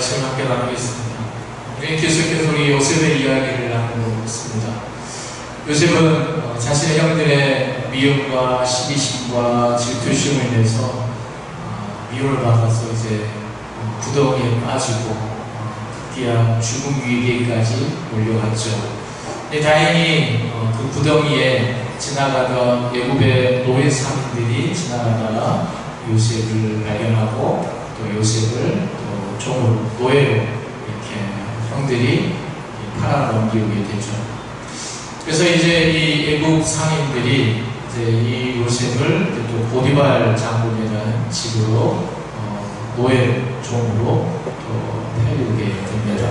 말씀을 함께 나누겠습니다. 우리는 계속해서 우리 요셉의 이야기를 나누고 있습니다. 요셉은 자신의 형들의 미움과 시기심과 질투심을 인해서 미움을 받아서 이제 구덩이에 빠지고 극기야 죽음 위기까지 몰려갔죠. 다행히 그 구덩이에 지나가던 애굽의 노예 상인들이 지나가다가 요셉을 발견하고 또 요셉을 또 종으로 노예로 이렇게 형들이 팔아넘기게 되죠. 그래서 이제 이 애굽 상인들이 이제 이 요셉을 또 보디발 장군이라는 집으로 노예 종으로 또 팔리게 됩니다.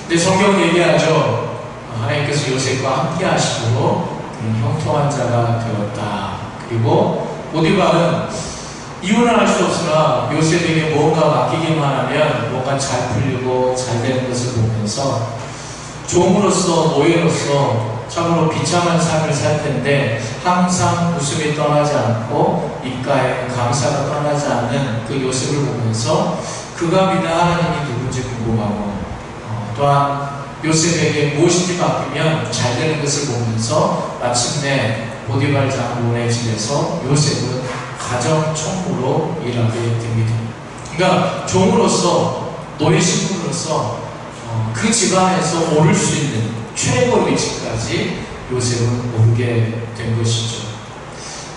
근데 성경 얘기하죠. 하나님께서 요셉과 함께 하시고 그런 형통한 자가 되었다. 그리고 보디발은 이유는 알 수 없으나 요셉에게 뭔가 맡기기만 하면 뭔가 잘 풀리고 잘 되는 것을 보면서 종으로서 노예로서 참으로 비참한 삶을 살 텐데 항상 웃음이 떠나지 않고 입가에 감사가 떠나지 않는 그 요셉을 보면서 그가 믿는 하나님이 누군지 궁금하고 또한 요셉에게 무엇인지 맡기면 잘 되는 것을 보면서 마침내 보디발 장군의 집에서 요셉은 가정 총무로 일하게 됩니다. 그러니까 종으로서 노예 신분으로서 그 집안에서 오를 수 있는 최고 위치까지 요셉은 오르게 된 것이죠.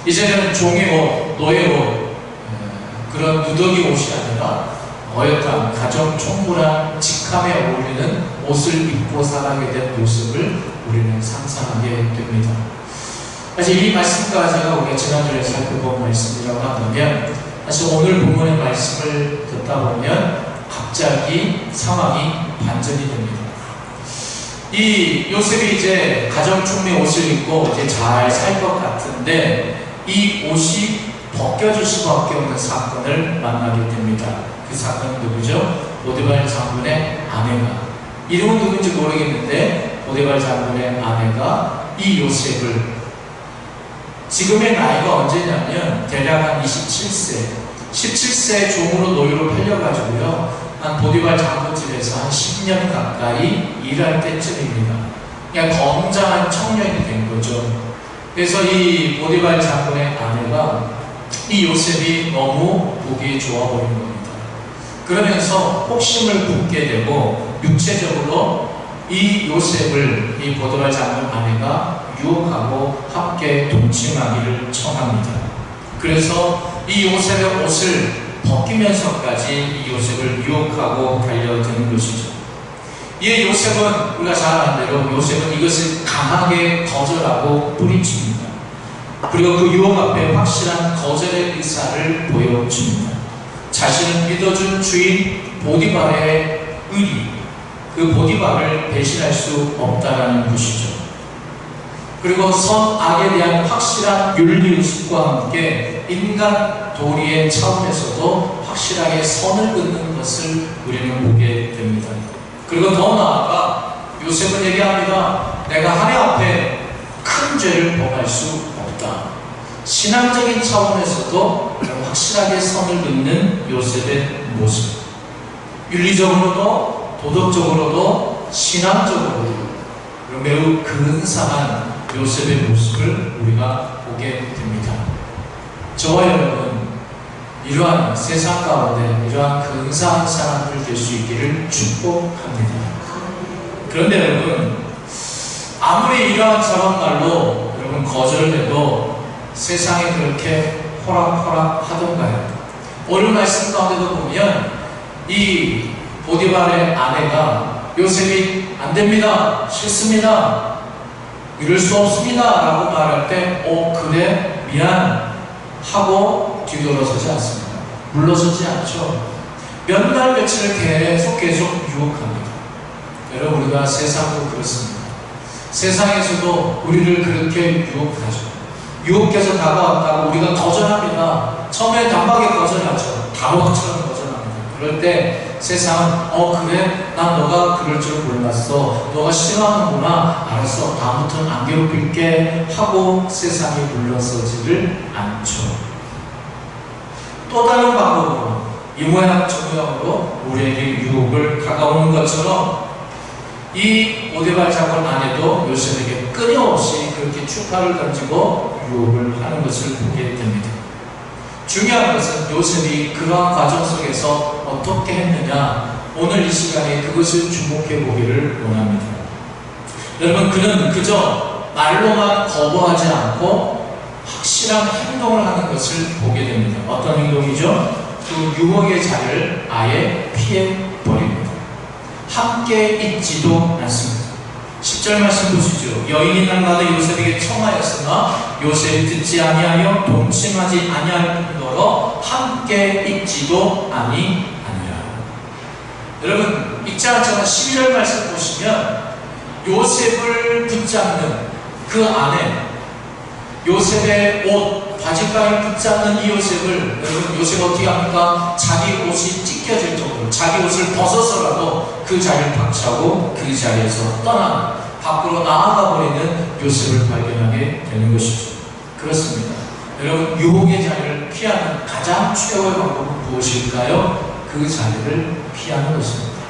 이제는 종의 옷, 노예 옷, 그런 누더기 옷이 아니라 어엿한 가정 총무란 직함에 어울리는 옷을 입고 살아가게 된 모습을 우리는 상상하게 됩니다. 사실 이 말씀까지가 우리가 지난주에 살펴본 말씀이라고 한다면 사실 오늘 본문의 말씀을 듣다 보면 갑자기 상황이 반전이 됩니다. 이 요셉이 이제 가정 총무의 옷을 입고 이제 잘 살 것 같은데 이 옷이 벗겨질 수밖에 없는 사건을 만나게 됩니다. 그 사건은 누구죠? 보디발 장군의 아내가, 이름은 누군지 모르겠는데 보디발 장군의 아내가 이 요셉을, 지금의 나이가 언제냐면 대략 한 27세 17세 종으로 노예로 팔려가지고요 한 보디발 장군집에서 한 10년 가까이 일할 때쯤입니다. 그냥 건장한 청년이 된 거죠. 그래서 이 보디발 장군의 아내가 이 요셉이 너무 보기 좋아 보이는 겁니다. 그러면서 혹심을 품게 되고 육체적으로 이 요셉을 이 보디발 장군 아내가 유혹하고 함께 동침하기를 청합니다. 그래서 이 요셉의 옷을 벗기면서까지 이 요셉을 유혹하고 달려드는 것이죠. 이에 요셉은 우리가 잘 아는 대로 요셉은 이것을 강하게 거절하고 뿌리칩니다. 그리고 그 유혹 앞에 확실한 거절의 의사를 보여줍니다. 자신을 믿어준 주인 보디발의 의리, 그 보디발을 배신할 수 없다라는 것이죠. 그리고 선악에 대한 확실한 윤리의식과 함께 인간 도리의 차원에서도 확실하게 선을 긋는 것을 우리는 보게 됩니다. 그리고 더 나아가 요셉은 얘기합니다. 내가 하나님 앞에 큰 죄를 범할 수 없다. 신앙적인 차원에서도 확실하게 선을 긋는 요셉의 모습, 윤리적으로도 도덕적으로도 신앙적으로도 매우 근사한 요셉의 모습을 우리가 보게 됩니다. 저와 여러분, 이러한 세상 가운데 이러한 근사한 사람들 될 수 있기를 축복합니다. 그런데 여러분, 아무리 이러한 저런 말로 여러분 거절돼도 세상에 그렇게 호락호락 하던가요? 오늘 말씀 가운데도 보면 이 보디발의 아내가 요셉이 안 됩니다, 싫습니다, 이럴 수 없습니다 라고 말할 때 그래 미안 하고 뒤돌아서지 않습니다. 물러서지 않죠. 몇 날 며칠을 계속 유혹합니다. 여러분, 우리가 세상도 그렇습니다. 세상에서도 우리를 그렇게 유혹하죠. 유혹해서 다가왔다고 우리가 거절합니다. 처음에 단박에 거절하죠. 다로처럼 거절합니다. 그럴 때 세상은 그래, 난 너가 그럴 줄 몰랐어, 너가 싫어하는구나, 알았어, 다음부터는 안 괴롭힐게 하고 세상이 물러서지를 않죠. 또 다른 방법으로 이 모양 저 모양으로 우리에게 유혹을 다가오는 것처럼 이 오데발 자본 안에도 요셉에게 끊임없이 그렇게 추파를 던지고 유혹을 하는 것을 보게 됩니다. 중요한 것은 요셉이 그러한 과정 속에서 어떻게 했느냐, 오늘 이 시간에 그것을 주목해 보기를 원합니다. 여러분, 그는 그저 말로만 거부하지 않고 확실한 행동을 하는 것을 보게 됩니다. 어떤 행동이죠? 그 유혹의 자리를 아예 피해버립니다. 함께 있지도 않습니다. 10절 말씀 보시죠. 여인이 날마다 요셉에게 청하였으나 요셉이 듣지 아니하여 동침하지 아니할 뿐더러 함께 있지도 아니하니라. 여러분, 읽지 않지만 12절 말씀 보시면 요셉을 붙잡는 그 안에 요셉의 옷, 바지가에 붙잡는 이 요셉을, 여러분, 요셉이 어떻게 합니까? 자기 옷이 찢겨질 정도로 자기 옷을 벗어서라도 그 자리를 박차고 그 자리에서 떠나는, 밖으로 나아가 버리는 요셉을 발견하게 되는 것이죠. 그렇습니다. 여러분, 유혹의 자리를 피하는 가장 최고의 방법은 무엇일까요? 그 자리를 피하는 것입니다.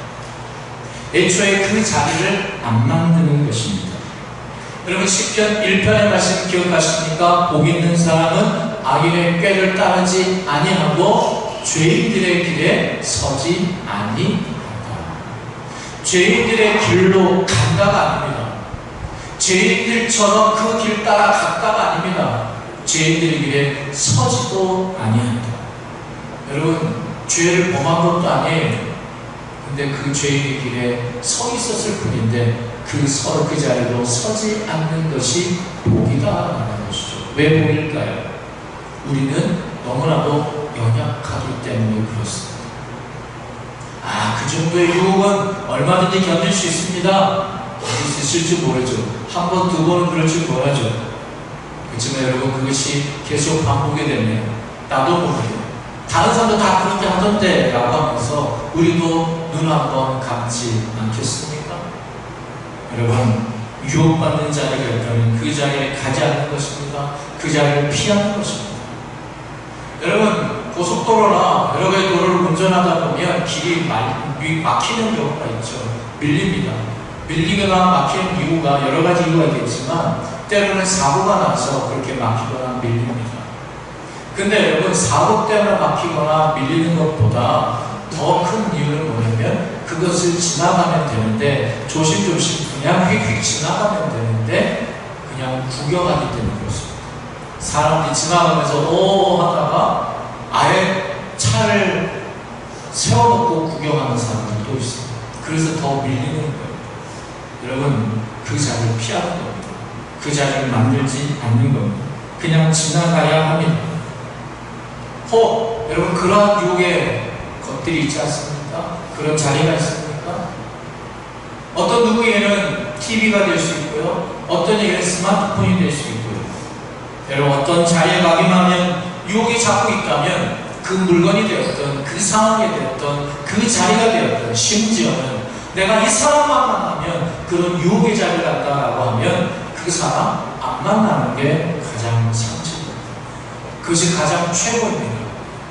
애초에 그 자리를 안 만드는 것입니다. 여러분, 시편 1편의 말씀 기억하십니까? 복 있는 사람은 악인의 꾀를 따르지 아니하고 죄인들의 길에 서지 아니한다. 죄인들의 길로 간다가 아닙니다. 죄인들처럼 그 길 따라 갔다가 아닙니다. 죄인들의 길에 서지도 아니한다. 여러분, 죄를 범한 것도 아니에요. 근데 그 죄인의 길에 서 있었을 뿐인데 그 자리로 서지 않는 것이 복이다라는 것이죠. 왜 복일까요? 우리는 너무나도 연약하기 때문에 그렇습니다. 그 정도의 유혹은 얼마든지 견딜 수 있습니다. 어디 있을지 모르죠. 한 번, 두 번은 그럴 줄 몰라죠. 그렇지만 여러분, 그것이 계속 반복이 되면 나도 모르게 다른 사람도 다 그렇게 하던데 라고 하면서 우리도 눈 한 번 감지 않겠습니까? 여러분, 유혹받는 자리가 있다면 그 자리에 가지 않는 것입니다. 그 자리를 피하는 것입니다. 여러분, 고속도로나 여러 가지 도로를 운전하다 보면 길이 막히는 경우가 있죠. 밀립니다. 밀리거나 막히는 이유가 여러 가지 이유가 있겠지만 때로는 사고가 나서 그렇게 막히거나 밀립니다. 근데 여러분, 사고 때문에 막히거나 밀리는 것보다 더 큰 이유는 뭐냐면 그것을 지나가면 되는데, 조심조심 그냥 휙휙 지나가면 되는데 그냥 구경하기 때문에 그렇습니다. 사람들이 지나가면서 오 하다가 아예 차를 세워놓고 구경하는 사람들도 있습니다. 그래서 더 밀리는 거예요. 여러분, 그 자리를 피하는 겁니다. 그 자리를 만들지 않는 겁니다. 그냥 지나가야 합니다. 여러분, 그러한 유혹의 것들이 있지 않습니까? 그런 자리가 있습니까? 어떤 누구에게는 TV가 될 수 있고요, 어떤 에게는 스마트폰이 될 수 있고요. 여러분, 어떤 자리에 가기만 하면 유혹이 자꾸 있다면 그 물건이 되었던, 그 상황이 되었던, 그 자리가 되었던, 심지어는 내가 이 사람만 만나면 그런 유혹의 자리를 간다라고 하면 그 사람 안 만나는 게 가장 상처입니다. 그것이 가장 최고입니다.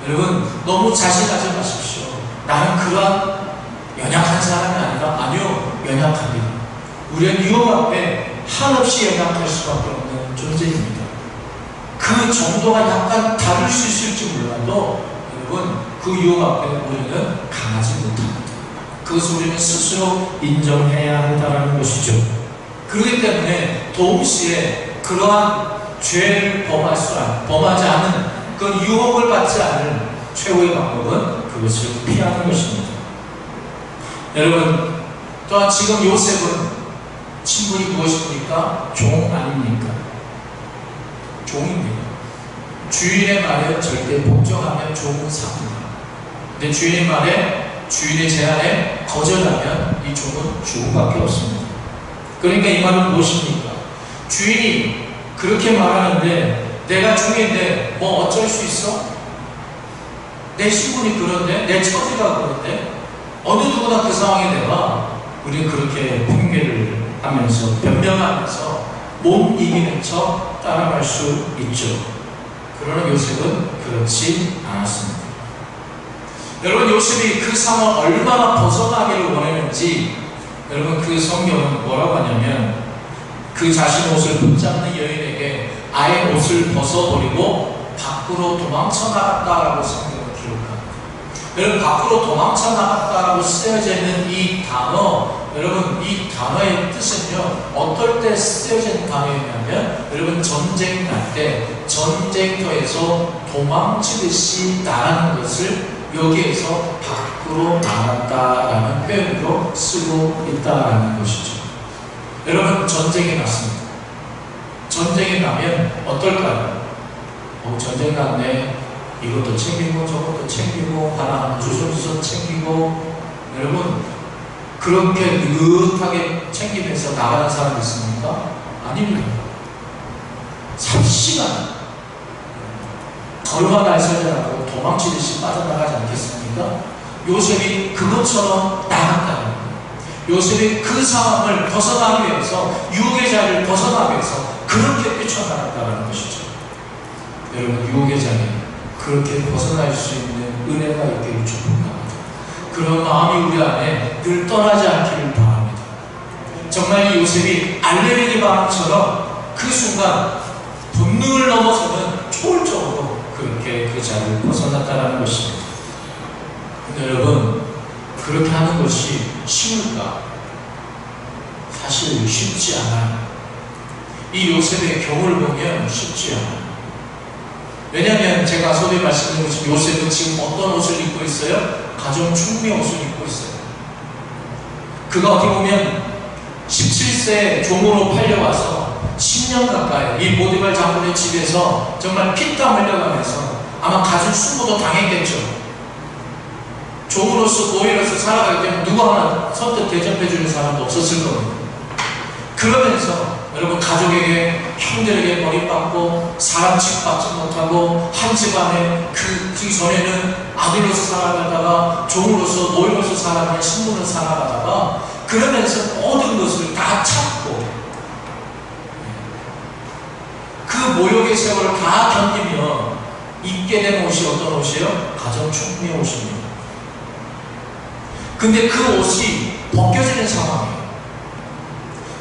여러분, 너무 자신하지 마십시오. 나는 그러한 연약한 사람이 아니라, 아니요, 연약합니다. 우리는 유혹 앞에 한없이 연약할 수밖에 없는 존재입니다. 그 정도가 약간 다를 수 있을지 몰라도 여러분, 그 유혹 앞에 우리는 강하지 못합니다. 그것을 우리는 스스로 인정해야 한다는 것이죠. 그렇기 때문에 동시에 그러한 죄를 범하지 않은 그런 유혹을 받지 않을 최고의 방법은 그것을 피하는 것입니다. 여러분, 또한 지금 요셉은 친분이 무엇입니까? 종 아닙니까? 종입니다. 주인의 말에 절대 복종하면 종은 삽니다. 근데 주인의 말에, 주인의 제안에 거절하면 이 종은 죽을 밖에 없습니다. 그러니까 이 말은 무엇입니까? 주인이 그렇게 말하는데 내가 종인데 뭐 어쩔 수 있어? 내 신분이 그런데, 내 처지가 그런데, 어느 누구나 그 상황에 내가 우리는 그렇게 핑계를 하면서 변명하면서 몸 이기는 척 따라갈 수 있죠. 그러나 요셉은 그렇지 않았습니다. 여러분, 요셉이 그 상황을 얼마나 벗어나기를 원했는지, 여러분, 그 성경은 뭐라고 하냐면 그 자신의 옷을 붙잡는 여인에게 아예 옷을 벗어버리고 밖으로 도망쳐 나갔다라고 성경은 기록합니다. 여러분, 밖으로 도망쳐 나갔다라고 쓰여져 있는 이 단어, 여러분, 이 단어의 뜻은요, 어떨 때 쓰여진 단어였냐면, 여러분, 전쟁 날 때 전쟁터에서 도망치듯이 나가는 것을 여기에서 밖으로 나갔다라는 표현으로 쓰고 있다라는 것이죠. 여러분, 전쟁이 났습니다. 전쟁이 나면 어떨까요? 전쟁 났네. 이것도 챙기고 저것도 챙기고 하나 주섬주섬 챙기고. 여러분, 그렇게 느긋하게 챙기면서 나가는 사람 있습니까? 아닙니다. 3시간 얼마나 날설자라고 도망치듯이 빠져나가지 않겠습니까? 요셉이 그것처럼 나갔다는 거예요. 요셉이 그 상황을 벗어나기 위해서, 유혹의 자리를 벗어나기 위해서 그렇게 뛰쳐나갔다는 것이죠. 여러분, 유혹의 자리, 그렇게 벗어날 수 있는 은혜가 있기를 축복합니다. 그런 마음이 우리 안에 늘 떠나지 않기를 바랍니다. 정말 이 요셉이 알레르기 반응처럼 그 순간 본능을 넘어서는 초월적으로 그렇게 그 자리를 벗어났다는 것입니다. 근데 여러분, 그렇게 하는 것이 쉬울까? 사실 쉽지 않아요. 이 요셉의 경우를 보면 쉽지 않아요. 왜냐하면 제가 서두에 말씀드린 것처럼 요셉은 지금 어떤 옷을 입고 있어요? 가정 충미 옷을 입고 있어요. 그가 어떻게 보면 17세 종으로 팔려와서 10년 가까이 이 보디발 장군의 집에서 정말 피땀 흘려가면서 아마 가진 수모도 당했겠죠. 종으로서 노예로서 살아가기 때문에 누구 하나 선뜻 대접해주는 사람도 없었을 겁니다. 그러면서 여러분, 가족에게, 형들에게 버림받고 사람 취급받지 못하고 한 집안에 그 전에는 아들로서 살아가다가 종으로서 노예로서 살아가는 신분으로 살아가다가 그러면서 모든 것을 다 참고 그 모욕의 세월을 다 견디며 입게 된 옷이 어떤 옷이에요? 가정 충미 옷입니다. 근데 그 옷이 벗겨지는 상황이에요.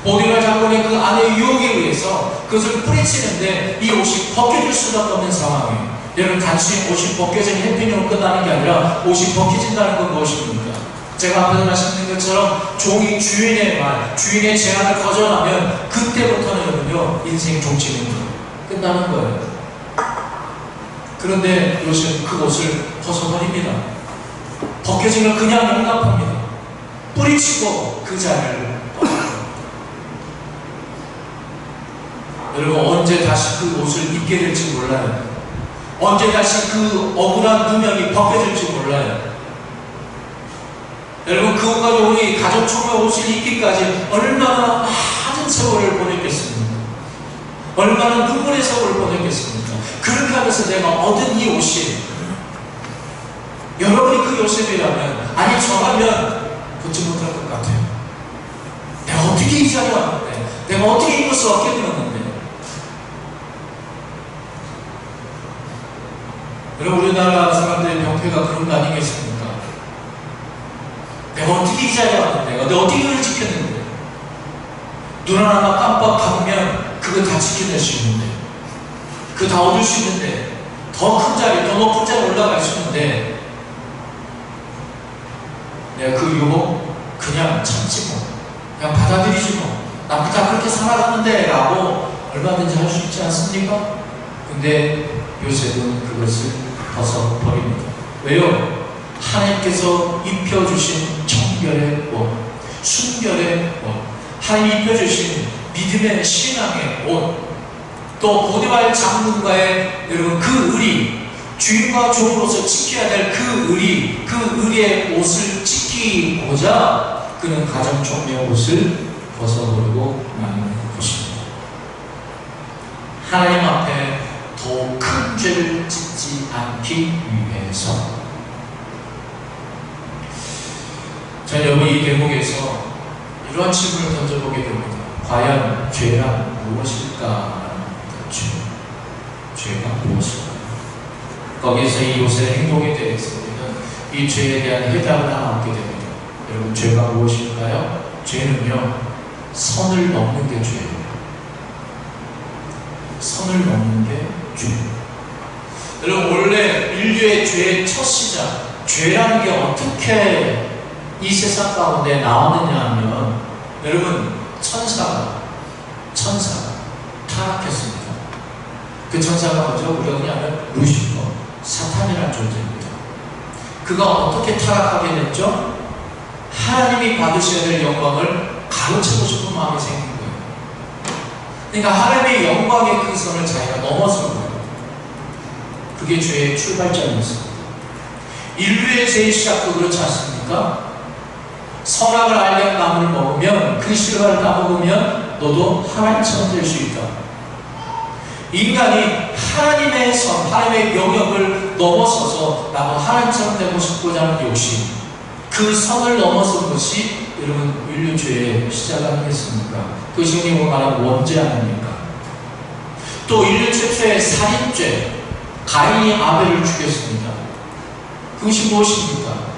보디발 장군의 그 아내의 유혹에 의해서 그것을 뿌리치는데 이 옷이 벗겨질 수밖에 없는 상황이에요. 여러분, 단순히 옷이 벗겨지는 해피닝으로 끝나는 게 아니라 옷이 벗겨진다는 건 무엇입니까? 제가 앞에서 말씀드린 것처럼 종이 주인의 말, 주인의 제안을 거절하면 그때부터는 여러분요, 인생 종치는 끝나는 거예요. 그런데 요셉은 그 옷을 벗어버립니다. 벗겨진 걸 그냥 용납합니다. 뿌리치고 그 자리를 떠나요. 여러분, 언제 다시 그 옷을 입게 될지 몰라요. 언제 다시 그 억울한 누명이 벗겨질지 몰라요. 여러분, 그 옷 가지고 우리 가족 총회 옷을 입기까지 얼마나 많은 세월을 보냈겠습니까? 얼마나 눈물의 세월을 보냈겠습니까? 그렇게 하면서 내가 얻은 이 옷이, 여러분이 그 요셉이라면, 아니 저라면 붙지 못할 것 같아요. 내가 어떻게 이 자리에 왔는데, 내가 어떻게 이것을 얻게 되었는데. 여러분, 우리나라 사람들의 병폐가 그런 거 아니겠습니까? 내가 어떻게 이 자리에 왔는데, 내가 어떻게 이걸 지켰는데, 눈 하나 깜빡 감으면 그거 다 지켜낼 수 있는데, 그거 다 얻을 수 있는데, 더 큰 자리, 더 높은 자리에 올라갈 수 있는데, 내가 그 유혹 그냥 참지 뭐, 그냥 받아들이지 뭐, 나 다 그렇게 살아가는데 라고 얼마든지 할 수 있지 않습니까? 근데 요셉은 그것을 벗어버립니다. 왜요? 하나님께서 입혀주신 정결의 옷, 순결의 옷, 하나님 입혀주신 믿음의 신앙의 옷, 또 보디발 장군과의 여러분 그 의리, 주인과 종으로서 지켜야 될 그 의리, 그 의리의 옷을 지키고자 그는 가정 총리의 옷을 벗어버리고 마는 것입니다. 하나님 앞에 더 큰 죄를 짓지 않기 위해서. 자, 여러분, 이 대목에서 이러한 질문을 던져보게 됩니다. 과연 죄란 무엇일까? 죄가 무엇일까? 거기에서 이 요셉의 행동에 대해서 우리는 이 죄에 대한 해답을 하나 얻게 됩니다. 여러분, 죄가 무엇일까요? 죄는요, 선을 넘는 게 죄예요. 선을 넘는 게 죄예요. 여러분, 원래 인류의 죄의 첫 시작, 죄라는 게 어떻게 이 세상 가운데 나왔느냐 하면, 여러분, 천사가 타락했습니다. 그 천사가 뭐죠? 우리가 그냥 루시퍼, 사탄이라는 존재입니다. 그가 어떻게 타락하게 됐죠? 하나님이 받으셔야 될 영광을 가로채고 싶은 마음이 생긴 거예요. 그러니까 하나님의 영광의 그 선을 자기가 넘어선 거예요. 그게 죄의 출발점이었습니다. 인류의 죄의 시작도 그렇지 않습니까? 선악을 알게 나무를 먹으면, 그 실과를 다 먹으면 너도 하나님처럼 될 수 있다. 인간이 하나님의 선, 하나님의 영역을 넘어서서 나도 하나님처럼 되고 싶고자 하는 욕심, 그 선을 넘어선 것이 여러분 인류죄의 시작 아니겠습니까? 그것이 흔히 말하는 원죄 아닙니까? 또 인류 최초의 살인죄, 가인이 아벨을 죽였습니다. 그것이 무엇입니까?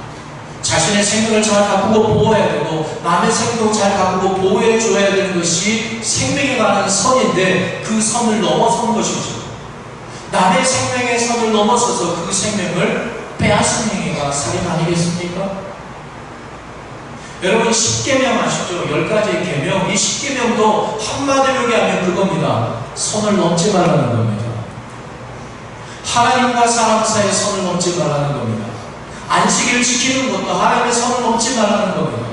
자신의 생명을 잘 가꾸고 보호해야 되고 남의 생명을 잘 가꾸고 보호해 줘야 되는 것이 생명에 관한 선인데, 그 선을 넘어선 것이죠. 남의 생명의 선을 넘어서서 그 생명을 빼앗은 행위가 살인 아니겠습니까? 여러분, 10계명 아시죠? 10가지의 계명. 이 10계명도 한마디로 얘기하면 그겁니다. 선을 넘지 말라는 겁니다. 하나님과 사람 사이의 선을 넘지 말라는 겁니다. 안식일을 지키는 것도 하나님의 선을 넘지 말라는 겁니다.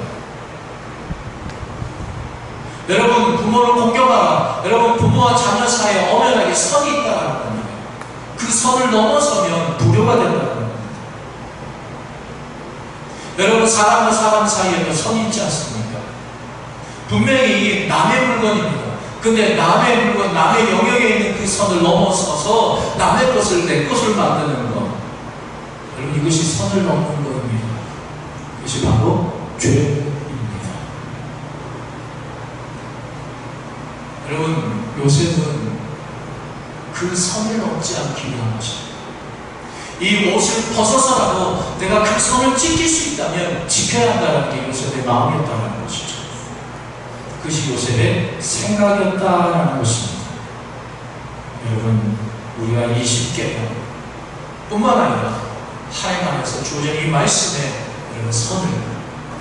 여러분, 부모를 공경하라. 여러분, 부모와 자녀 사이에 엄연하게 선이 있다는 겁니다. 그 선을 넘어서면 불효가 된다는 겁니다. 여러분, 사람과 사람 사이에도 선이 있지 않습니까? 분명히 이게 남의 물건입니다. 근데 남의 물건, 남의 영역에 있는 그 선을 넘어서서 남의 것을 내 것을 만드는 것, 여러분, 이것이 선을 넘는 것입니다. 이것이 바로 죄입니다. 여러분, 요셉은 그 선을 넘지 않기 위한 것입니다. 이 옷을 벗어서라도 내가 그 선을 지킬 수 있다면 지켜야 한다는 게 요셉의 마음이었다는 것이죠. 그것이 요셉의 생각이었다는 것입니다. 여러분, 우리가 20계명 뿐만 아니라 하나님 안에서 주어진 이 말씀에 여러분 선을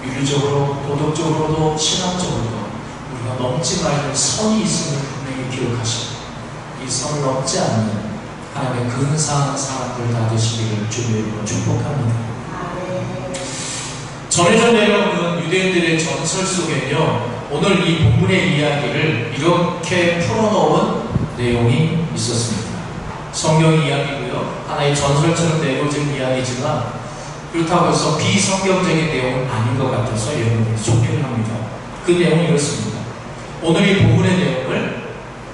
윤리적으로, 도덕적으로도, 신앙적으로도 우리가 넘지 말는 선이 있음을 분명히 기억하시고, 이 선을 넘지 않는 하나님의 근사한 사람들 다 되시기를 주님의 이름으로 축복합니다. 전해져 내려오는 유대인들의 전설 속에는요, 오늘 이 본문의 이야기를 이렇게 풀어놓은 내용이 있었습니다. 성경 이야기고요, 하나의 전설처럼 내려진 이야기지만 그렇다고 해서 비성경적인 내용은 아닌 것 같아서 여러분들이 소개를 합니다. 그 내용이 이렇습니다. 오늘 이 본문의 내용을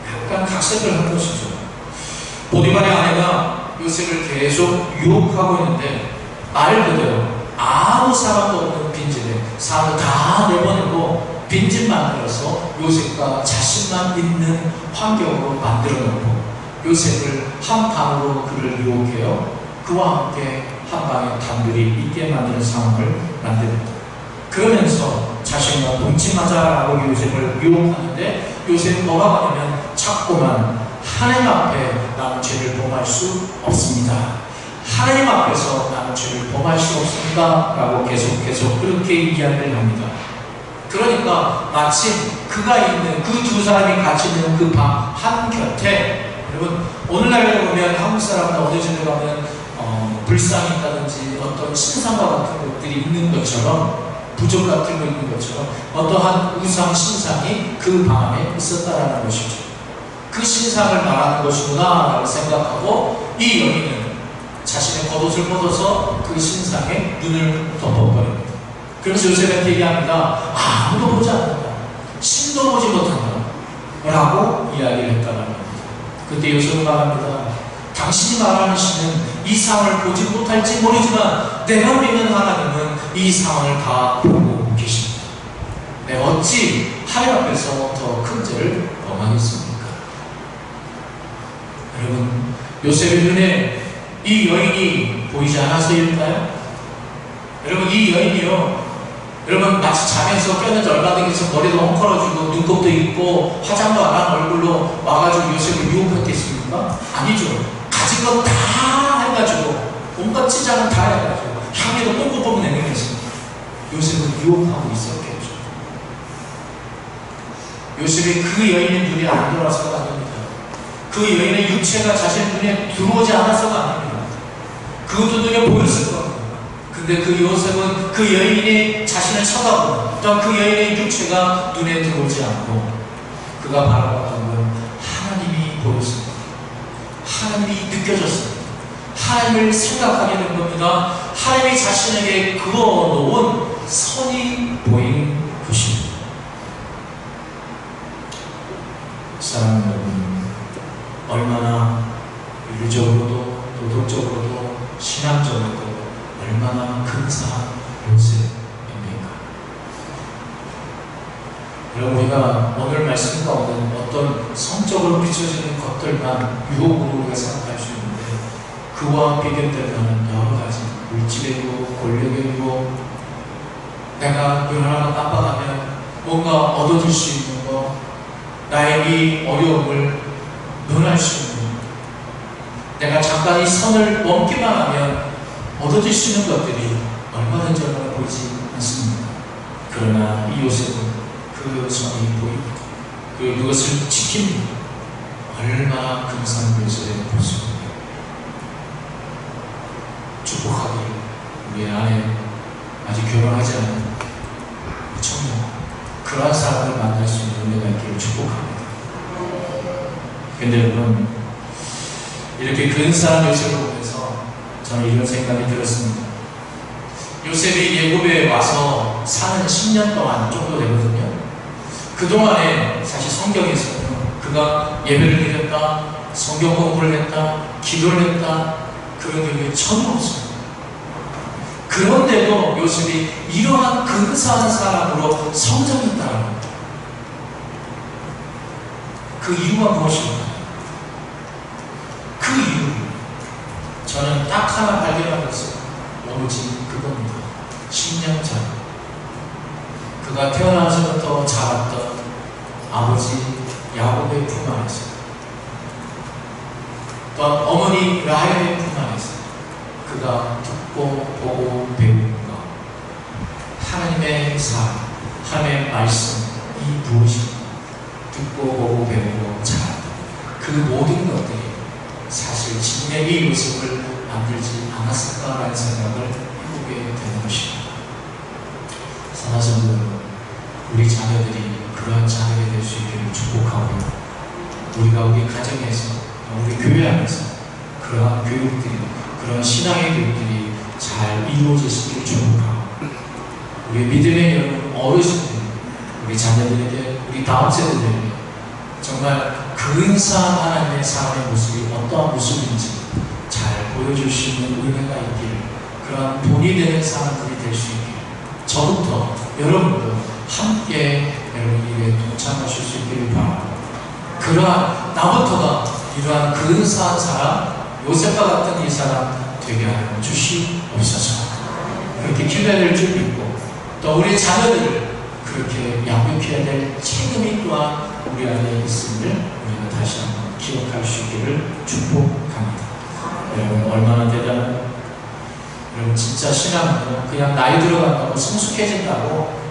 약간 각색을 한 것이죠. 보디발의 아내가 요셉을 계속 유혹하고 있는데, 말 그대로 아무 사람도 없는 빈집에 사람을 다 내보내고 빈집 만들어서 요셉과 자신만 있는 환경으로 만들어 놓고 요셉을 한 방으로 그를 유혹해요. 그와 함께 한 방에 단둘이 있게 만드는 상황을 만듭니다. 그러면서 자신과 동침하자라고 요셉을 유혹하는데, 요셉은 뭐라고 하냐면 자꾸만 하나님 앞에 나는 죄를 범할 수 없습니다. 하나님 앞에서 나는 죄를 범할 수 없습니다. 라고 계속 그렇게 이야기를 합니다. 그러니까 마침 그가 있는 그 두 사람이 같이 있는 그 방 한 곁에, 여러분 오늘날 보면 한국 사람들 어느 집에 가면 불상이 있다든지 어떤 신상과 같은 것들이 있는 것처럼, 부적 같은 거 있는 것처럼 어떠한 우상 신상이 그 방 안에 있었다라는 것이죠. 그 신상을 말하는 것이구나 라고 생각하고 이 여인은 자신의 겉옷을 벗어서 그 신상에 눈을 덮어버립니다. 그래서 요셉한테 얘기합니다. 아무도 보지 않는다, 신도 보지 못한다 라고 이야기를 했다는 겁니다. 그때 요셉은 말합니다. 당신이 말하는 신은 이 상황을 보지 못할지 모르지만 내가 믿는 하나님은 이 상황을 다 보고 계십니다. 내가 어찌 하나님 앞에서 더 큰 죄를 범하겠습니까? 여러분, 요셉의 눈에 이 여인이 보이지 않아서일까요? 여러분, 이 여인이요, 여러분 마치 자면서 깨어나서 얼마든지 머리도 헝클어지고 눈곱도 있고 화장도 안 한 얼굴로 와가지고 요셉을 유혹했겠습니까? 아니죠. 가진 거 다 해가지고 온갖 치장은 다 해가지고 향기도 뽕뽕뽕 내밀면서 요셉을 유혹하고 있었겠죠. 요셉이 그 여인의 눈에 안 들어와서가 아닙니다. 그 여인의 육체가 자신 눈에 들어오지 않아서가 아닙니다. 그것도 눈에 보였을 겁니다. 근데 그 요셉은 그 여인이 자신을 쳐다보고 또한 그 여인의 육체가 눈에 들어오지 않고 그가 바라봤던 건 하나님이 보였습니다. 하나님이 느껴졌습니다. 하나님을 생각하게 된 겁니다. 하나님이 자신에게 그어놓은 선이 보인 것입니다. 사랑하는 여러분, 얼마나 윤리적으로도 도덕적으로도 신앙적으로도 얼마나 근사한 요셉입니까? 여러분, 우리가 오늘 말씀 가운데 어떤 성적으로 비춰지는 것들만 유혹으로 우리가 생각할 수 있는데 그와 비교되는 여러 가지 물질이고 권력이고 내가 늘 하나 깜빡하면 뭔가 얻어질 수 있는 것, 나의 이 어려움을 면할 수 있는 것, 내가 잠깐 이 선을 넘기만 하면 얻어질 수 있는 것들이 얼마든지 얼마나 보이지 않습니다. 그러나 이 요셉은 그 선이 보입니다. 그리고 그것을 지킵니다. 얼마나 근사한 요셉의 모습입니다. 축복하기를 우리 안에 아직 결혼하지 않은 청년, 그러한 사람을 만날 수 있는 은혜가 있기를 축복합니다. 근데 여러분, 이렇게 근사한 요셉을 보면서 저는 이런 생각이 들었습니다. 요셉이 예굽에 와서 사는 10년 동안 정도 되거든요. 그동안에 사실 성경에서는 그가 예배를 드렸다, 성경 공부를 했다, 기도를 했다, 그런 경우에 전혀 없습니다. 그런데도 요셉이 이러한 근사한 사람으로 성장했다는 겁니다. 그 이유가 무엇일까요? 그 이유, 저는 딱 하나 발견한 것은 오로지 그겁니다. 10년 전 그가 태어나서부터 자랐던 아버지 야곱의 품 안에서, 또한 어머니 라헬의 품 안에서 그가 듣고 보고 배운 것, 하나님의 삶, 하나님의 말씀이 무엇인가 듣고 보고 배우고 자랐다. 그 모든 것들이 사실 지금의 이 모습을 만들지 않았을까라는 생각을 해보게 되는 것입니다. 사랑하는 여러분, 우리 자녀들이 그러한 자녀가 될 수 있기를 축복하고, 우리가 우리 가정에서, 우리 교회 안에서 그러한 교육들이, 그런 신앙의 교육들이 잘 이루어졌기를 축복하고, 우리 믿음의 여러분 어르신들, 우리 자녀들에게, 우리 다음 세대들에게 정말 근사한 하나님의 사람의 모습이 어떠한 모습인지 잘 보여줄 수 있는 은혜가 있기를, 그러한 본이 되는 사람들이 될 수 있기를, 저부터 여러분도 함께 여러분 일에 동참하실 수 있기를 바랍니다. 그러한 나부터가 이러한 근사한 사람, 요셉과 같은 이 사람 되게 하여 주시옵소서. 그렇게 기도해야 될 줄 믿고, 또 우리 자녀들을 그렇게 양육해야 될 책임이 또한 우리 안에 있음을 우리가 다시 한번 기억할 수 있기를 축복합니다. 여러분, 얼마나 대단한, 여러분 진짜 신앙은 그냥 나이 들어간다고 성숙해진다고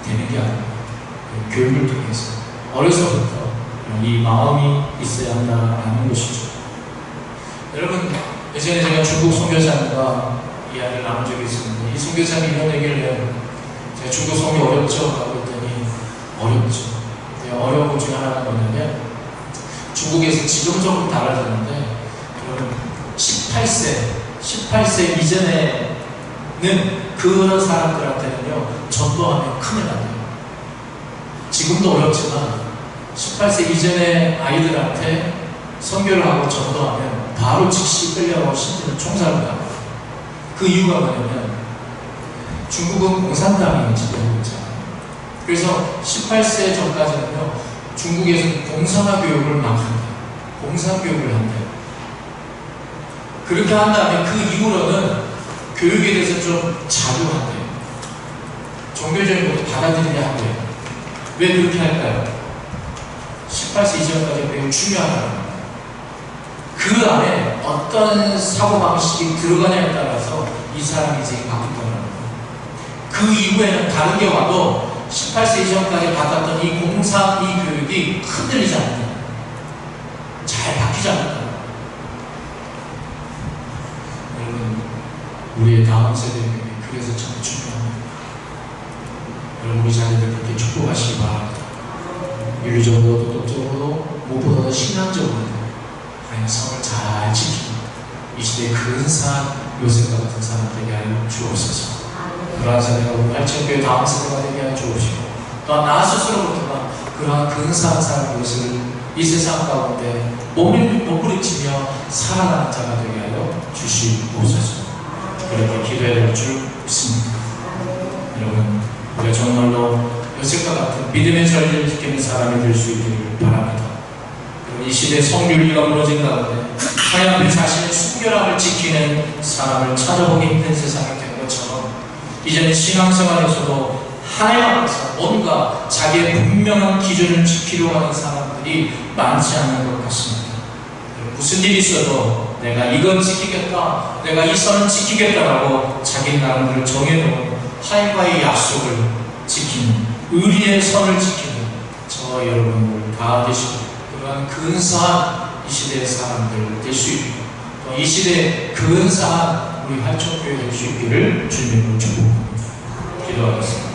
되는 게 아니에요. 교육을 통해서 어려서부터 이 마음이 있어야 한다는 것이죠. 여러분, 예전에 제가 중국 선교사님과 이야기를 나눈 적이 있었는데, 이 선교사님이 이런 얘기를 해요. 제가 중국 선교 어렵죠? 라고 했더니 어렵죠. 어려운 것 중에 하나가 뭐냐면, 중국에서 지금 조금 달라졌는데, 여러분 18세 이전에는 그런 사람들한테는요, 전도하면 큰일 나요. 지금도 어렵지만 18세 이전의 아이들한테 선교를 하고 전도하면 바로 즉시 끌려가고 심지어 총살을 합니다. 그 이유가 뭐냐면 중국은 공산당이 지배하고 있잖아요. 그래서 18세 전까지는요, 중국에서는 공산화 교육을 막 한대요. 공산 교육을 한대요. 그렇게 한 다음에 그 이후로는 교육에 대해서 좀 자주 한대요. 종교적인 것도 받아들이려 한대요. 왜 그렇게 할까요? 18세 이전까지 매우 중요하다는 그 안에 어떤 사고방식이 들어가냐에 따라서 이 사람이 이제 바뀐다는 거예요. 그 이후에는 다른 게 와도 18세 이전까지 받았던 이 공상, 이 교육이 흔들리지 않는다. 잘 바뀌지 않는다. 여러분, 우리의 다음 세대에게 그래서 참 중요합니다. 여러분, 우리 자녀들 그렇게 축복하시기 바랍니다. 윤리적으로, 도덕적으로, 무엇보다도 신앙적으로 하나님의 성을 잘 지키고 이 시대의 근사한 요셉과 같은 사람 되게 하여 주옵소서. 그러한 세대가 우리 발전교회 다음 세대가 되게 하여 주옵시고 또한 나 스스로부터가 그러한 근사한 사람의 모습을 이 세상 가운데 몸부림치며 살아가는 자가 되게 하여 주시옵소서. 그렇게 기도해야 될 줄 믿습니다. 여러분, 우리가 정말로 요셉과 같은 믿음의 전리를 지키는 사람이 될 수 있기를 바랍니다. 이 시대 성윤리가 무너진 가운데 하나님 앞에 자신의 순결함을 지키는 사람을 찾아보기 힘든 세상이 된 것처럼 이제는 신앙생활에서도 하나님 앞에서 뭔가 자기의 분명한 기준을 지키려고 하는 사람들이 많지 않은 것 같습니다. 무슨 일이 있어도 내가 이건 지키겠다, 내가 이 선을 지키겠다라고 자기 나름대로 정해놓은 하나님과의 약속을 지키는 의리의 선을 지키는 저와 여러분들 다 되시고 그러한 근사한 이 시대의 사람들 될 수 있고 또 이 시대의 근사한 우리 활동교회 될 수 있기를 주님으로 축복합니다. 기도하겠습니다.